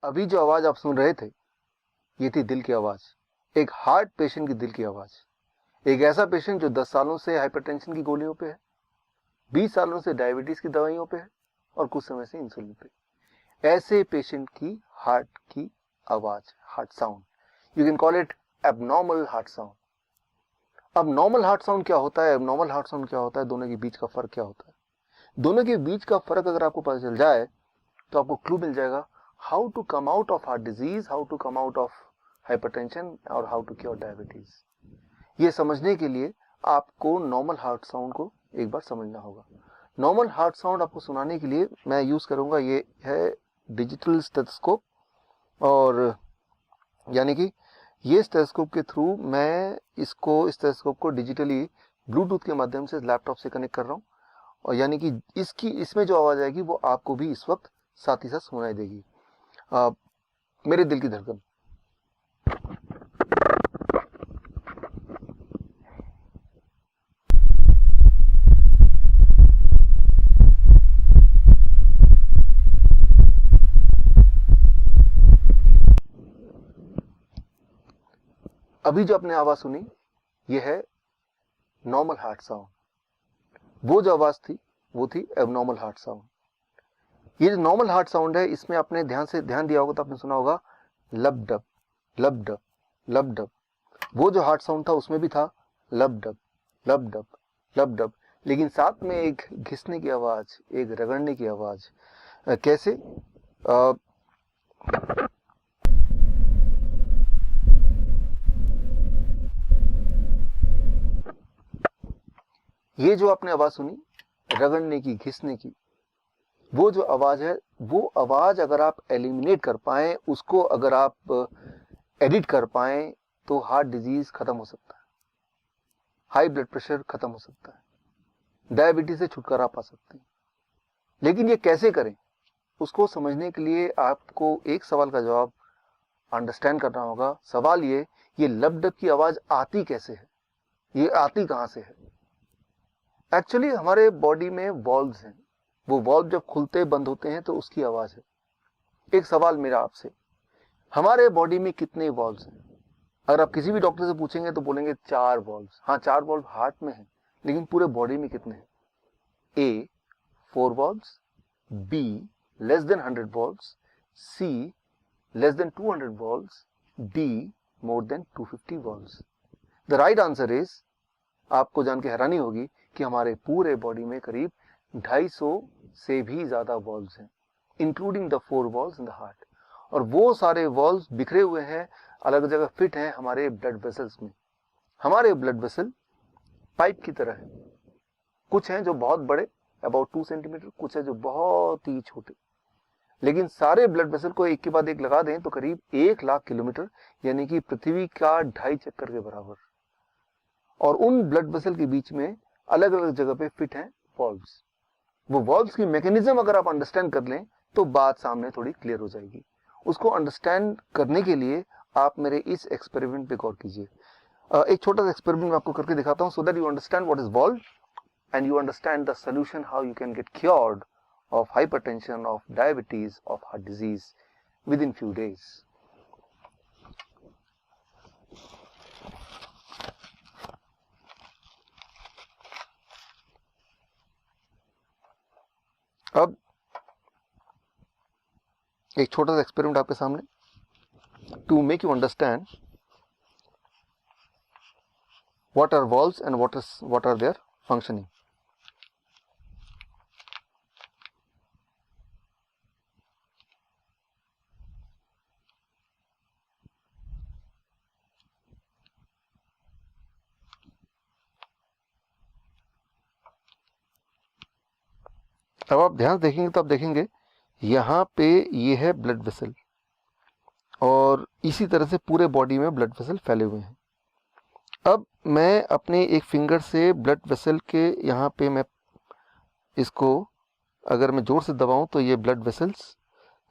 अभी जो आवाज आप सुन रहे थे ये थी दिल की आवाज, एक हार्ट पेशेंट की दिल की आवाज। एक ऐसा पेशेंट जो 10 सालों से हाइपरटेंशन की गोलियों पे है, 20 सालों से डायबिटीज की दवाइयों पे है और कुछ समय से इंसुलिन पे। ऐसे पेशेंट की हार्ट की आवाज, heart sound, you can call it abnormal heart sound. अब नॉर्मल हार्ट साउंड क्या होता है, एबनॉर्मल हार्ट साउंड क्या होता है, दोनों के बीच का फर्क क्या होता है? दोनों के बीच का फर्क अगर आपको पता चल जाए तो आपको क्लू मिल जाएगा how to come out of heart disease, how to come out of hypertension और हाउ टू क्योर डायबिटीज। ये समझने के लिए आपको नॉर्मल हार्ट साउंड को एक बार समझना होगा। नॉर्मल हार्ट साउंड आपको सुनाने के लिए मैं यूज करूंगा, ये है डिजिटल स्टेथोस्कोप। और यानी कि ये स्टेथोस्कोप के थ्रू मैं इस स्टेथोस्कोप को डिजिटली ब्लूटूथ के माध्यम से लैपटॉप से कनेक्ट कर रहा हूँ। और यानी कि इसमें जो आवाज आएगी वो आपको भी इस वक्त साथ ही साथ सुनाई देगी। मेरे दिल की धड़कन। अभी जो आपने आवाज सुनी ये है नॉर्मल हार्ट साउंड। वो जो आवाज थी वो थी एबनॉर्मल हार्ट साउंड। ये जो नॉर्मल हार्ट साउंड है इसमें आपने ध्यान दिया होगा तो आपने सुना होगा लब डब लब डब लब डब। वो जो हार्ट साउंड था उसमें भी था लब डब लब डब लब डब, लेकिन साथ में एक घिसने की आवाज, एक रगड़ने की आवाज। कैसे? ये जो आपने आवाज सुनी रगड़ने की, घिसने की, वो जो आवाज है, वो आवाज अगर आप एलिमिनेट कर पाए, उसको अगर आप एडिट कर पाए तो हार्ट डिजीज खत्म हो सकता है, हाई ब्लड प्रेशर खत्म हो सकता है, डायबिटीज से छुटकारा पा सकते हैं। लेकिन ये कैसे करें, उसको समझने के लिए आपको एक सवाल का जवाब अंडरस्टैंड करना होगा। सवाल ये लब डब की आवाज आती कैसे है, ये आती कहां से है? एक्चुअली हमारे बॉडी में वॉल्व्स हैं, वो वॉल्व जब खुलते बंद होते हैं तो उसकी आवाज है। एक सवाल मेरा आपसे, हमारे बॉडी में कितने वॉल्व्स हैं? अगर आप किसी भी डॉक्टर से पूछेंगे तो बोलेंगे 4 वॉल्व्स। हाँ, 4 वॉल्व हार्ट में है, लेकिन पूरे बॉडी में कितने हैं? A 4 valves, B less than 100 valves, C less than 200 valves, D more than 250 valves. The right answer is, आपको जान के हैरानी होगी कि हमारे पूरे बॉडी में करीब 250 से भी ज्यादा वॉल्व्स हैं, including the 4 valves in the heart. और वो सारे वॉल्व्स बिखरे हुए हैं, अलग जगह फिट हैं हमारे ब्लड वेसल्स में। हमारे ब्लड वेसल पाइप की तरह है, कुछ हैं जो बहुत बड़े अबाउट 2 सेंटीमीटर, कुछ है जो बहुत ही छोटे। लेकिन सारे ब्लड वेसल को एक के बाद एक लगा दें तो करीब 1 लाख किलोमीटर, यानी कि पृथ्वी का 2.5 चक्कर के बराबर। और उन ब्लड वेसल के बीच में अलग अलग जगह पे फिट हैं वॉल्व्स। वो वॉल्व्स की मैकेनिज्म अगर आप अंडरस्टैंड कर लें तो बात सामने थोड़ी क्लियर हो जाएगी। उसको अंडरस्टैंड करने के लिए आप मेरे इस एक्सपेरिमेंट पे गौर कीजिए। एक छोटा सा एक्सपेरिमेंट मैं आपको करके दिखाता हूं, so that you understand what is valve and you understand the solution, how you can get cured of hypertension, of diabetes, of heart disease within few days. अब एक छोटा सा एक्सपेरिमेंट आपके सामने, to make you understand what are valves and what are their functioning. अब आप ध्यान देखेंगे तो आप देखेंगे यहाँ पे ये है ब्लड वेसल, और इसी तरह से पूरे बॉडी में ब्लड वेसल फैले हुए हैं। अब मैं अपने एक फिंगर से ब्लड वेसल के यहाँ पे मैं इसको अगर मैं जोर से दबाऊं तो ये ब्लड वेसल्स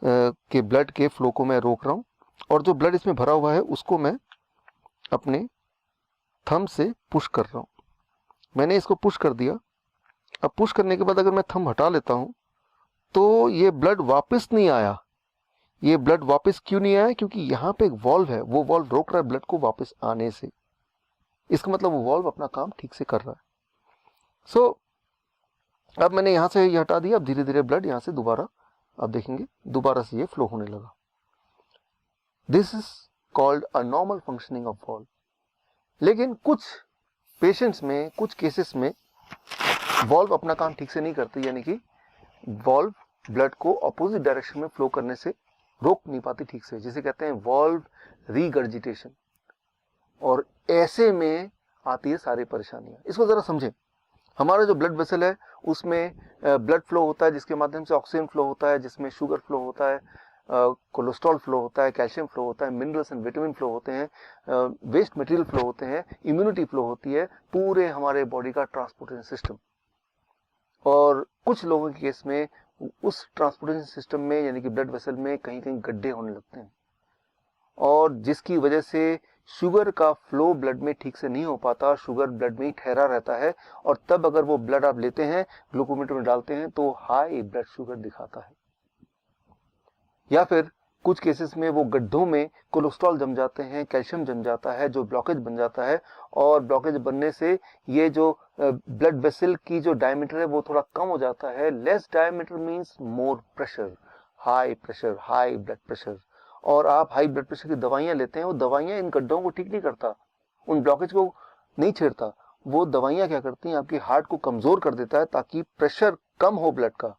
के ब्लड के फ्लो को मैं रोक रहा हूँ, और जो ब्लड इसमें भरा हुआ है उसको मैं अपने थंब से पुश कर रहा हूँ। मैंने इसको पुश कर दिया अब पुश करने के बाद अगर मैं थंब हटा लेता हूं तो ये ब्लड वापस नहीं आया। ये ब्लड वापस क्यों नहीं आया? क्योंकि यहाँ पे एक वॉल्व है, वो वॉल्व रोक रहा है ब्लड को वापस आने से। इसका मतलब वो वॉल्व अपना काम ठीक से कर रहा है। सो अब मैंने यहाँ से ये हटा दिया। अब धीरे धीरे ब्लड यहाँ से दोबारा, आप देखेंगे दोबारा से ये फ्लो होने लगा। This is called a normal functioning of valve. लेकिन कुछ पेशेंट्स में, कुछ केसेस में वॉल्व अपना काम ठीक से नहीं करती, यानी कि वॉल्व ब्लड को अपोजिट डायरेक्शन में फ्लो करने से रोक नहीं पाती ठीक से, जिसे कहते हैं वॉल्व रीगर्जिटेशन। और ऐसे में आती है सारी परेशानियां। इसको जरा समझें। हमारा जो ब्लड वेसल है उसमें ब्लड फ्लो होता है, जिसके माध्यम से ऑक्सीजन फ्लो होता है, जिसमें शुगर फ्लो होता है, कोलेस्ट्रॉल फ्लो होता है, कैल्शियम फ्लो होता है, मिनरल्स एंड विटामिन फ्लो होते हैं, वेस्ट मटेरियल फ्लो होते हैं, इम्यूनिटी फ्लो होती है, पूरे हमारे बॉडी का ट्रांसपोर्टेशन सिस्टम। और कुछ लोगों के केस में उस ट्रांसपोर्टेशन सिस्टम में, यानी कि ब्लड वेसल में कहीं कहीं गड्ढे होने लगते हैं, और जिसकी वजह से शुगर का फ्लो ब्लड में ठीक से नहीं हो पाता, शुगर ब्लड में ही ठहरा रहता है। और तब अगर वो ब्लड आप लेते हैं, ग्लूकोमीटर में डालते हैं, तो हाई ब्लड शुगर दिखाता है। या फिर कुछ केसेस में वो गड्ढों में कोलेस्ट्रॉल जम जाते हैं, कैल्शियम जम जाता है, जो ब्लॉकेज बन जाता है। और ब्लॉकेज बनने से ये जो ब्लड वेसल की जो डायमीटर है वो थोड़ा कम हो जाता है। Less diameter means more pressure, high blood pressure. और आप हाई ब्लड प्रेशर की दवाइयां लेते हैं, वो दवाइयां इन गड्ढों को ठीक नहीं करता, उन ब्लॉकेज को नहीं छेड़ता। वो दवाइयां क्या करती हैं, आपकी हार्ट को कमजोर कर देता है ताकि प्रेशर कम हो ब्लड का।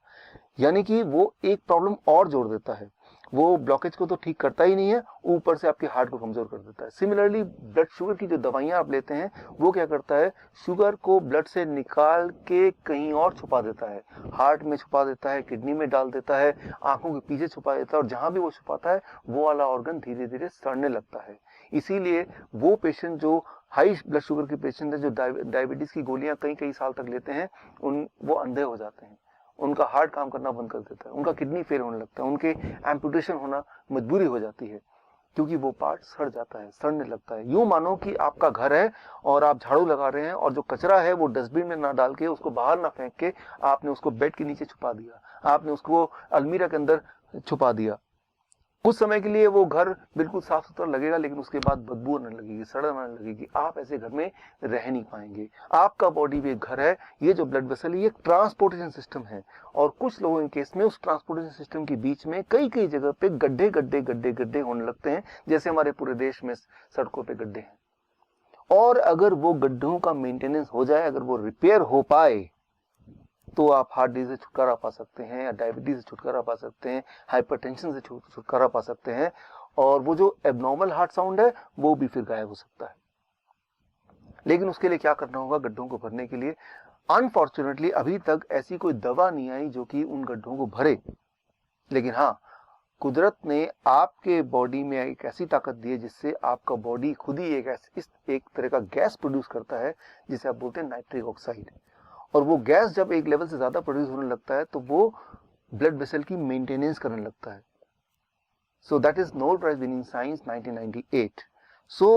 यानी कि वो एक प्रॉब्लम और जोड़ देता है। वो ब्लॉकेज को तो ठीक करता ही नहीं है, ऊपर से आपके हार्ट को कमजोर कर देता है। सिमिलरली ब्लड शुगर की जो दवाइयां आप लेते हैं, वो क्या करता है, शुगर को ब्लड से निकाल के कहीं और छुपा देता है, हार्ट में छुपा देता है, किडनी में डाल देता है, आंखों के पीछे छुपा देता है। और जहां भी वो छुपाता है वो वाला ऑर्गन धीरे धीरे सड़ने लगता है। इसीलिए वो पेशेंट जो हाई ब्लड शुगर के पेशेंट है, जो डायबिटीज की गोलियां कई कई साल तक लेते हैं, वो अंधे हो जाते हैं, उनका हार्ट काम करना बंद कर देता है, उनका किडनी फेल होने लगता है, उनके एम्पुटेशन होना मजबूरी हो जाती है, क्योंकि वो पार्ट सड़ जाता है, सड़ने लगता है। यूं मानो कि आपका घर है और आप झाड़ू लगा रहे हैं, और जो कचरा है वो डस्टबिन में ना डाल के, उसको बाहर ना फेंक के, आपने उसको बेड के नीचे छुपा दिया, आपने उसको अलमीरा के अंदर छुपा दिया। कुछ समय के लिए वो घर बिल्कुल साफ सुथरा लगेगा, लेकिन उसके बाद बदबू आने लगेगी, सड़न आने लगेगी। आप ऐसे घर में रह नहीं पाएंगे। आपका बॉडी भी एक घर है। ये जो ब्लड वेसल है, ये ट्रांसपोर्टेशन सिस्टम है। और कुछ लोगों के केस में उस ट्रांसपोर्टेशन सिस्टम के बीच में कई कई जगह पे गड्ढे गड्ढे गड्ढे गड्ढे होने लगते हैं, जैसे हमारे पूरे देश में सड़कों पे गड्ढे हैं। और अगर वो गड्ढों का मेंटेनेंस हो जाए, अगर वो रिपेयर हो पाए, तो आप हार्ट डिजीज से छुटकारा पा सकते हैं, या डायबिटीज से छुटकारा पा सकते हैं, हाइपरटेंशन से छुटकारा पा सकते हैं। और वो जो एबनॉर्मल हार्ट साउंड है वो भी फिर गायब हो सकता है। लेकिन उसके लिए क्या करना होगा, गड्ढों को भरने के लिए? अनफॉर्चुनेटली अभी तक ऐसी कोई दवा नहीं आई जो कि उन गड्ढों को भरे। लेकिन हाँ, कुदरत ने आपके बॉडी में एक ऐसी ताकत दी है जिससे आपका बॉडी खुद ही एक तरह का गैस प्रोड्यूस करता है, जिसे आप बोलते हैं नाइट्रिक ऑक्साइड। और वो गैस जब एक लेवल से ज्यादा प्रोड्यूस होने लगता है, तो वो ब्लड वेसल की मेंटेनेंस करने लगता है। So that is Nobel prize winning science 1998। सो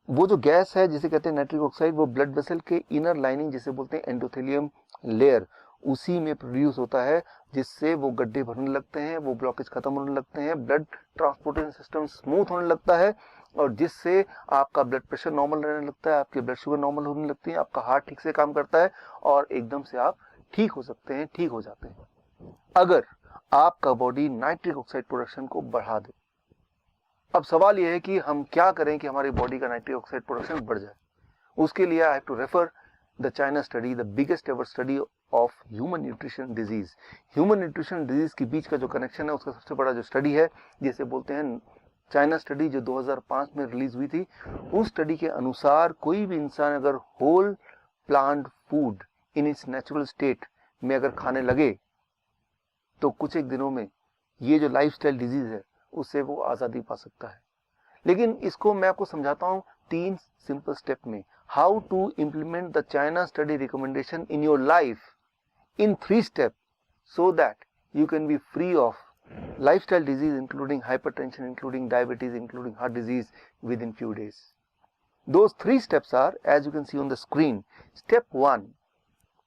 वो जो गैस है जिसे कहते हैं नाइट्रिक ऑक्साइड, वो ब्लड वेसल के इनर लाइनिंग, जिसे बोलते हैं एंडोथेलियम लेयर, उसी में प्रोड्यूस होता है, जिससे वो गड्ढे भरने लगते हैं, वो ब्लॉकेज खत्म होने लगते हैं, ब्लड ट्रांसपोर्टेशन सिस्टम स्मूथ होने लगता है, और जिससे आपका ब्लड प्रेशर नॉर्मल रहने लगता है, आपकी ब्लड शुगर नॉर्मल होने लगती है, आपका हार्ट ठीक से काम करता है, और एकदम से आप ठीक हो सकते हैं, ठीक हो जाते हैं, अगर आपका बॉडी नाइट्रिक ऑक्साइड प्रोडक्शन को बढ़ा दे। अब सवाल यह है कि हम क्या करें कि हमारी बॉडी का नाइट्रिक ऑक्साइड प्रोडक्शन बढ़ जाए। उसके लिए I have to refer the China study, the biggest ever study of human nutrition disease. Human nutrition disease के बीच का जो कनेक्शन है, उसका सबसे बड़ा जो स्टडी है, जिसे बोलते हैं चाइना स्टडी, जो 2005 में रिलीज हुई थी। उस स्टडी के अनुसार कोई भी इंसान अगर whole plant food in its natural state में अगर खाने लगे, तो कुछ एक दिनों में ये जो लाइफस्टाइल डिजीज है उससे वो आजादी पा सकता है। लेकिन इसको मैं आपको समझाता हूँ 3 सिंपल स्टेप में। How to implement the China study recommendation in your life in 3 steps, so that you can be free of lifestyle disease, including hypertension, including diabetes, including heart disease, within few days. Those 3 steps are, as you can see on the screen. Step 1,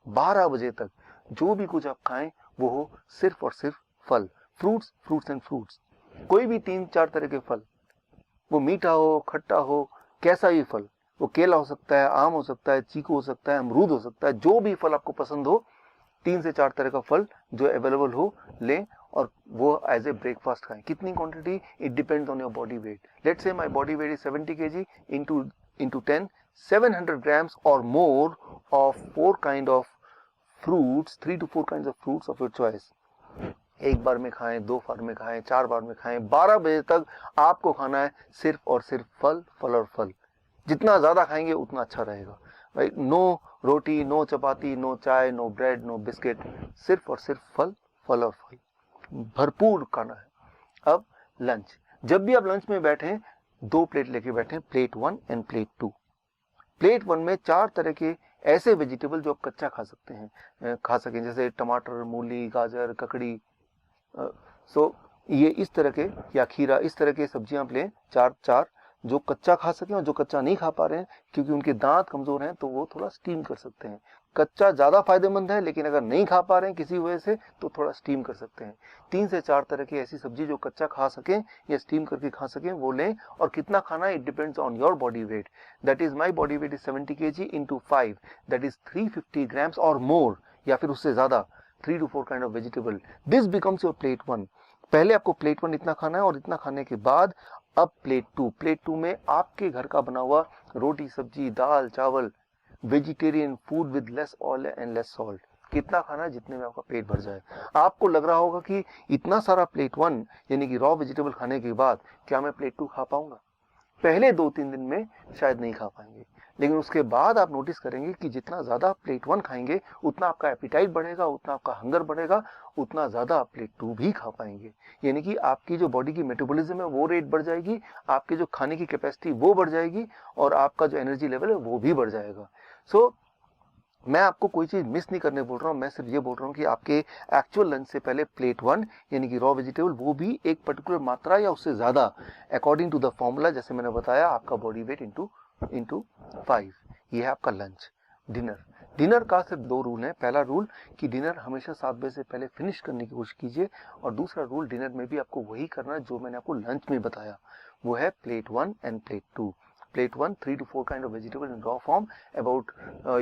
12 बजे तक जो भी कुछ आप खाएं वो हो सिर्फ और सिर्फ फल, फ्रूट्स, फ्रूट्स एंड फ्रूट्स। कोई भी 3-4 तरह के फल, वो मीठा हो, खट्टा हो, कैसा भी फल, वो केला हो सकता है, आम हो सकता है, चीकू हो सकता है, अमरूद हो सकता है, जो भी फल आपको पसंद हो, 3 से 4 तरह का फल जो अवेलेबल हो लें और वो एज ए ब्रेकफास्ट खाएं। कितनी quantity? It depends on your body weight. Let's say my body weight is 70 kg into 10, 700 grams or more of 4 kind of fruits, 3 to 4 kinds of fruits of your choice। एक बार में खाएं, 2 बार में खाएं, 4 बार में खाएं, 12 बजे तक आपको खाना है सिर्फ और सिर्फ फल, फल और फल। जितना ज्यादा खाएंगे उतना अच्छा रहेगा, राइट? नो रोटी, नो चपाती, नो चाय, नो ब्रेड, नो बिस्किट, सिर्फ और सिर्फ फल, फल और फल, भरपूर खाना है। अब लंच, जब भी आप लंच में बैठे 2 प्लेट लेके बैठे, प्लेट 1 एंड प्लेट 2। प्लेट 1 में 4 तरह के ऐसे वेजिटेबल जो आप कच्चा खा सकते हैं, खा सकें, जैसे टमाटर, मूली, गाजर, ककड़ी, सो ये इस तरह के, या खीरा, इस तरह के सब्जियां आप लें, 4 जो कच्चा खा सकें, और जो कच्चा नहीं खा पा रहे हैं क्योंकि उनके दांत कमजोर हैं तो वो थोड़ा स्टीम कर सकते हैं। कच्चा ज्यादा फायदेमंद है, लेकिन अगर नहीं खा पा रहे हैं किसी वजह से तो थोड़ा स्टीम कर सकते हैं। 3 से 4 तरह की ऐसी सब्जी जो कच्चा खा सकें या स्टीम करके खा सकें वो लें। और कितना खाना है, it depends on your body weight. That is my body weight is 70 kg into 5, that is 350 grams और मोर, या फिर उससे ज्यादा, 3 to 4 kind of vegetable। This becomes your plate 1। पहले आपको प्लेट 1 इतना खाना है, और इतना खाने के बाद अब प्लेट 2। प्लेट 2 में आपके घर का बना हुआ रोटी, सब्जी, दाल, चावल, vegetarian food with less oil and less salt. कितना खाना है? जितने में आपका पेट भर जाए। आपको लग रहा होगा कि इतना सारा प्लेट 1 यानी कि रॉ वेजिटेबल खाने के बाद क्या मैं प्लेट 2 खा पाऊंगा? पहले 2-3 दिन में शायद नहीं खा पाएंगे, लेकिन उसके बाद आप नोटिस करेंगे कि जितना ज्यादा प्लेट 1 खाएंगे उतना आपका एपिटाइट बढ़ेगा, उतना आपका हंगर बढ़ेगा, उतना ज्यादा आप प्लेट 2 भी खा पाएंगे। यानी कि आपकी जो बॉडी की मेटाबॉलिज्म है वो रेट बढ़ जाएगी, आपके जो खाने की कैपेसिटी वो बढ़ जाएगी, और आपका जो एनर्जी लेवल है वो भी बढ़ जाएगा। सो मैं आपको कोई चीज मिस नहीं करने बोल रहा हूँ, मैं सिर्फ ये बोल रहा हूँ कि आपके एक्चुअल लंच से पहले प्लेट 1 यानी कि रॉ वेजिटेबल, वो भी एक पर्टिकुलर मात्रा या उससे ज्यादा, अकॉर्डिंग टू द फॉर्मूला, जैसे मैंने बताया, आपका बॉडी वेट इंटू 5। ये है आपका लंच। डिनर का सिर्फ 2 रूल हैं। पहला रूल कि डिनर हमेशा 7 बजे से पहले फिनिश करने की कोशिश कीजिए, और दूसरा रूल, डिनर में भी आपको वही करना है जो मैंने आपको लंच में बताया, वो है plate 1 end plate 2। Plate 1, 3 to 4 kind of vegetable in raw form, about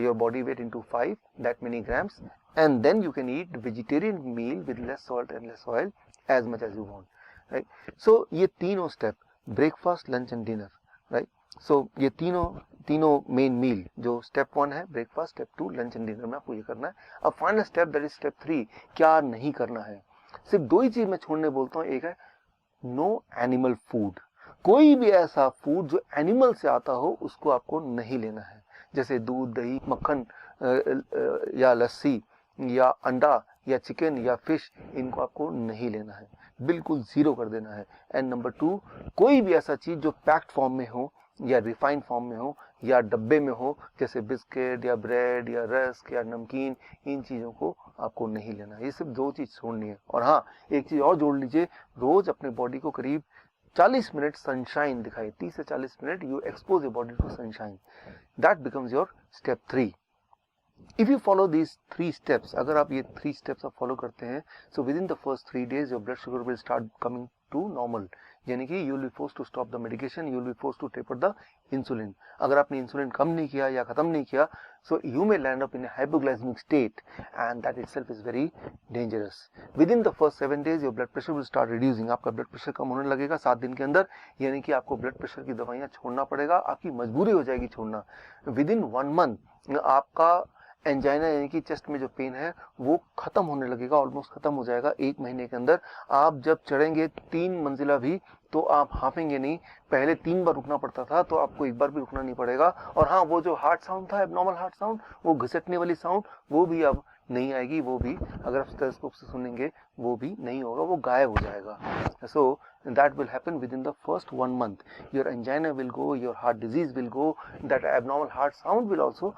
your body weight into 5, that many grams, and then you can eat vegetarian meal with less salt and less oil as much as you want, right? So ये तीनों step, breakfast, lunch and dinner, right? So ये तीनों main meal जो step 1 है breakfast, step 2 lunch and dinner में आपको ये करना है। अब final step, that is step 3, क्या नहीं करना है? सिर्फ 2 ही चीज मैं छोड़ने बोलता हूँ। एक है नो एनिमल फूड। कोई भी ऐसा फूड जो एनिमल से आता हो उसको आपको नहीं लेना है, जैसे दूध, दही, मक्खन या लस्सी या अंडा या चिकन या फिश, इनको आपको नहीं लेना है, बिल्कुल 0 कर देना है। एंड नंबर 2, कोई भी ऐसा चीज जो पैक्ड फॉर्म में हो या रिफाइंड फॉर्म में हो या डब्बे में हो, जैसे बिस्किट या ब्रेड या रस्क या नमकीन, इन चीजों को आपको नहीं लेना है। ये सिर्फ 2 चीज छोड़नी है। और हाँ, एक चीज और जोड़ लीजिए, रोज अपने बॉडी को करीब 40 मिनट सनशाइन दिखाई, 30 से 40 minute you expose your body to sunshine. That becomes your step 3। If you follow these 3 steps, अगर आप ये 3 स्टेप्स आप फॉलो करते हैं, so within the first 3 days your blood sugar will start coming to normal, यानी कि you will be forced to stop the medication, you will be forced to taper the insulin. अगर आपने insulin कम नहीं किया या खत्म नहीं किया, so you may land up in a hypoglycemic state, and that itself is very dangerous. Within the first 7 days your blood pressure will start reducing. आपका blood pressure कम होने लगेगा 7 दिन के अंदर, यानी कि आपको ब्लड प्रेशर की दवाइयां छोड़ना पड़ेगा, आपकी मजबूरी हो जाएगी छोड़ना। Within 1 month आपका एंजाइना यानी कि चेस्ट में जो पेन है वो खत्म होने लगेगा, ऑलमोस्ट खत्म हो जाएगा 1 महीने के अंदर। आप जब चढ़ेंगे 3 मंजिला भी तो आप हाफेंगे नहीं। पहले 3 बार रुकना पड़ता था, तो आपको 1 बार भी रुकना नहीं पड़ेगा। और हाँ, वो जो हार्ट साउंड था, एबनॉर्मल हार्ट साउंड, वो घिसटने वाली साउंड, वो भी अब नहीं आएगी। वो भी अगर आप स्टेथोस्कोप से सुनेंगे वो भी नहीं होगा, वो गायब हो जाएगा। सो that will happen within the first 1 month. Your angina will go, your heart disease will go, that abnormal heart sound will also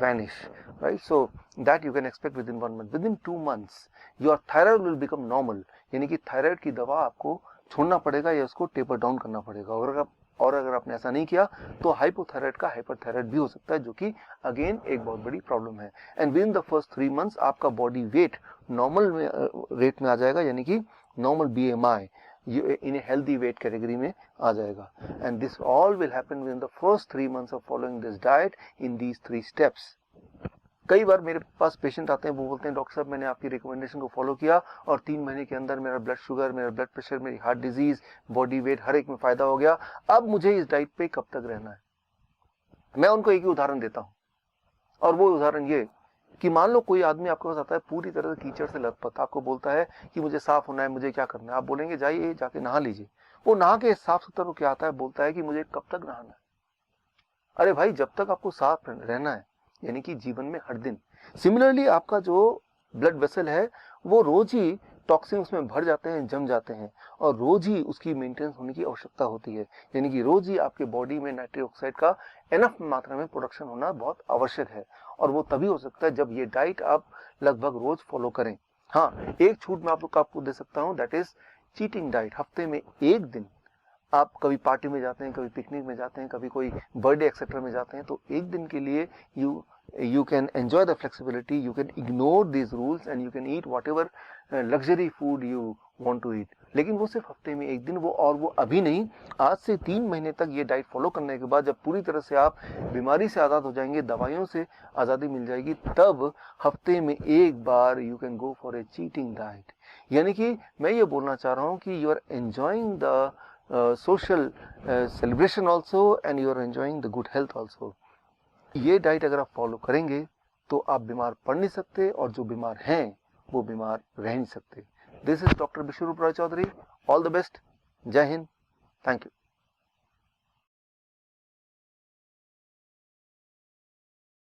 vanish, right? So that you can expect within 1 month. Within 2 months your thyroid will become normal, यानी कि thyroid की दवा आपको छोड़ना पड़ेगा या उसको taper down करना पड़ेगा। और अगर आप और अगर आपने ऐसा नहीं किया तो हाइपोथायराइड का हाइपरथायराइड भी हो सकता है, जो कि अगेन एक बहुत बड़ी प्रॉब्लम है। And with in the first 3 months आपका बॉडी वेट नॉर्मल रेट में आ जाएगा, यानी कि normal BMI in a healthy weight category में आ जाएगा। And this all will happen with in the first 3 months of following this diet in these 3 steps. कई बार मेरे पास patient आते हैं, वो बोलते हैं डॉक्टर साहब मैंने आपकी रिकमेंडेशन को फॉलो किया और 3 महीने के अंदर मेरा ब्लड शुगर, मेरा ब्लड प्रेशर, मेरी हार्ट डिजीज, बॉडी वेट हर एक में फायदा हो गया, अब मुझे इस डाइट पे कब तक रहना है। मैं उनको एक ही उदाहरण देता हूँ, और वो उदाहरण ये कि मान लो कोई आदमी आपके पास आता है पूरी तरह से कीचड़ से लथपथ, आपको बोलता है कि मुझे साफ होना है, मुझे क्या करना है। आप बोलेंगे जाइए जाके नहा लीजिए। वो नहा के साफ सुथरा क्या आता है, बोलता है कि मुझे कब तक नहाना है। अरे भाई, जब तक आपको साफ रहना है, यानी कि जीवन में हर दिन। सिमिलरली आपका जो ब्लड वेसल है वो रोज ही टॉक्सिन उसमें भर जाते हैं, जम जाते हैं, और रोज ही उसकी मेंटेनेंस होने की आवश्यकता होती है। यानी कि रोज ही आपके बॉडी में नाइट्रिक ऑक्साइड का एनफ मात्रा में प्रोडक्शन होना बहुत आवश्यक है, और वो तभी हो सकता है जब ये डाइट आप लगभग रोज फॉलो करें। हाँ, एक छूट मैं आपको दे सकता हूँ, दैट इज चीटिंग डाइट। हफ्ते में एक दिन आप कभी पार्टी में जाते हैं, कभी पिकनिक में जाते हैं, कभी कोई बर्थडे एक्सेट्रा में जाते हैं, तो एक दिन के लिए you can enjoy the flexibility, you can ignore these rules and you can eat whatever luxury food you want to eat। लेकिन वो सिर्फ हफ्ते में एक दिन, वो अभी नहीं, आज से 3 महीने तक ये डाइट फॉलो करने के बाद जब पूरी तरह से आप बीमारी से आज़ाद हो जाएंगे, दवाइयों से आज़ादी मिल जाएगी, तब हफ्ते में एक बार you can go for a cheating diet. यानी कि मैं ये बोलना चाह रहा हूँ कि you are enjoying the social celebration also and you are enjoying the good health also। ये डाइट अगर आप फॉलो करेंगे तो आप बीमार पड़ नहीं सकते, और जो बीमार हैं वो बीमार रह नहीं सकते। This is doctor Vishwaroop Roy Chowdhury. All the best. जय हिंद। Thank you.